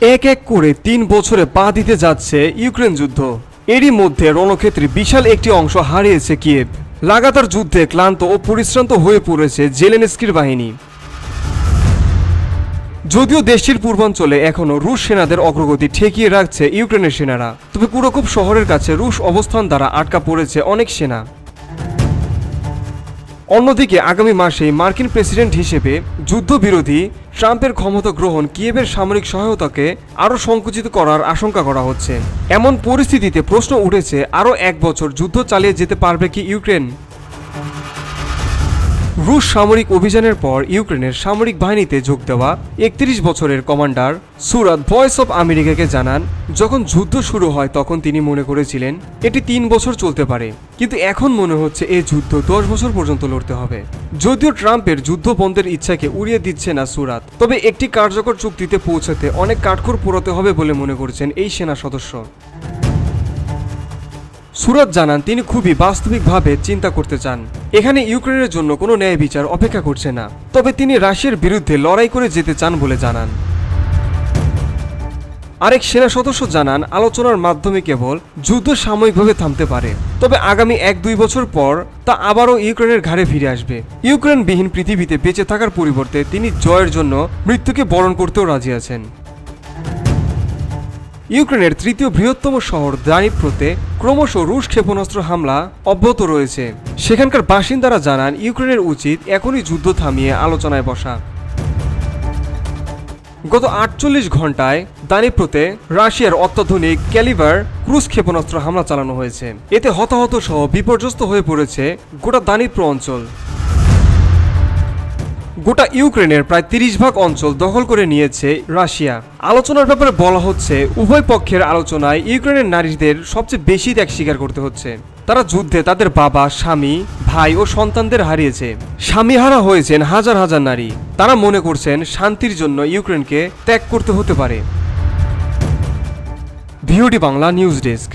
এক এক করে ৩ বছরে পা দিতে যাচ্ছে ইউক্রেন যুদ্ধ। এরই মধ্যে রণক্ষেত্রে বিশাল একটি অংশ হারিয়েছে কিয়েভ। লাগাতার যুদ্ধে ক্লান্ত ও পরিশ্রান্ত হয়ে পড়েছে জেলেনস্কির বাহিনী। যদিও দেশটির পূর্বাঞ্চলে এখনও রুশ সেনাদের অগ্রগতি ঠেকিয়ে রাখছে ইউক্রেনের সেনারা, তবে কুরকুভ শহরের কাছে রুশ অবস্থান দ্বারা আটকা পড়েছে অনেক সেনা। অন্যদিকে আগামী মাসেই মার্কিন প্রেসিডেন্ট হিসেবে যুদ্ধবিরোধী ট্রাম্পের ক্ষমতা গ্রহণ কিয়েভের সামরিক সহায়তাকে আরও সংকুচিত করার আশঙ্কা করা হচ্ছে। এমন পরিস্থিতিতে প্রশ্ন উঠেছে, আরও 1 বছর যুদ্ধ চালিয়ে যেতে পারবে কি ইউক্রেন? রুশ সামরিক অভিযানের পর ইউক্রেনের সামরিক বাহিনীতে যোগ দেওয়া 31 বছরের কমান্ডার সুরাত ভয়েস অব আমেরিকাকে জানান, যখন যুদ্ধ শুরু হয় তখন তিনি মনে করেছিলেন এটি 3 বছর চলতে পারে, কিন্তু এখন মনে হচ্ছে এই যুদ্ধ 10 বছর পর্যন্ত লড়তে হবে। যদিও ট্রাম্পের যুদ্ধ বন্ধের ইচ্ছাকে উড়িয়ে দিচ্ছে না সুরাত, তবে একটি কার্যকর চুক্তিতে পৌঁছাতে অনেক কাঠখড় পোড়াতে হবে বলে মনে করছেন এই সেনা সদস্য। সুরাত জানান তিনি খুবই বাস্তবিকভাবে চিন্তা করতে চান। এখানে ইউক্রেনের জন্য কোনো ন্যায় বিচার অপেক্ষা করছে না, তবে তিনি রাশিয়ার বিরুদ্ধে লড়াই করে যেতে চান বলে জানান। আরেক সেনা সদস্য জানান, আলোচনার মাধ্যমে কেবল যুদ্ধ সাময়িকভাবে থামতে পারে, তবে আগামী 1-2 বছর পর তা আবারও ইউক্রেনের ঘাড়ে ফিরে আসবে। ইউক্রেনবিহীন পৃথিবীতে বেঁচে থাকার পরিবর্তে তিনি জয়ের জন্য মৃত্যুকে বরণ করতেও রাজি আছেন। ইউক্রেনের 3য় বৃহত্তম শহর দানিপ্রোতে ক্রমশ রুশ ক্ষেপণাস্ত্র হামলা অব্যাহত রয়েছে। সেখানকার বাসিন্দারা জানান, ইউক্রেনের উচিত এখনই যুদ্ধ থামিয়ে আলোচনায় বসা। গত 48 ঘন্টায় দানিপ্রোতে রাশিয়ার অত্যাধুনিক ক্যালিবার ক্রুজ ক্ষেপণাস্ত্র হামলা চালানো হয়েছে। এতে হতাহত সহ বিপর্যস্ত হয়ে পড়েছে গোটা দানিপ্রো অঞ্চল। গোটা ইউক্রেনের প্রায় 30 ভাগ অঞ্চল দখল করে নিয়েছে রাশিয়া। আলোচনার ব্যাপারে বলা হচ্ছে, উভয় পক্ষের আলোচনায় ইউক্রেনের নারীদের সবচেয়ে বেশি ত্যাগ স্বীকার করতে হচ্ছে। তারা যুদ্ধে তাদের বাবা, স্বামী, ভাই ও সন্তানদের হারিয়েছে। স্বামীহারা হয়েছেন হাজার হাজার নারী। তারা মনে করছেন শান্তির জন্য ইউক্রেনকে ত্যাগ করতে হতে পারে। VOD Bangla news desk.